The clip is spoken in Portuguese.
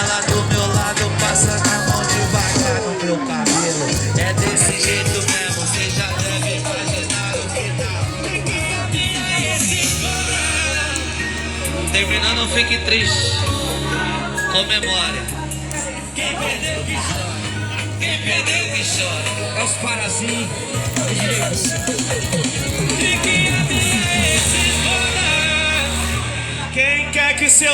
Ela do meu lado passa na mão devagar no meu cabelo. É desse jeito mesmo, cê já deve imaginar o final. Terminando, não fique triste. Comemore. Quem perdeu que chora. Quem perdeu que chora. É os parazinhos. Quem quer que seu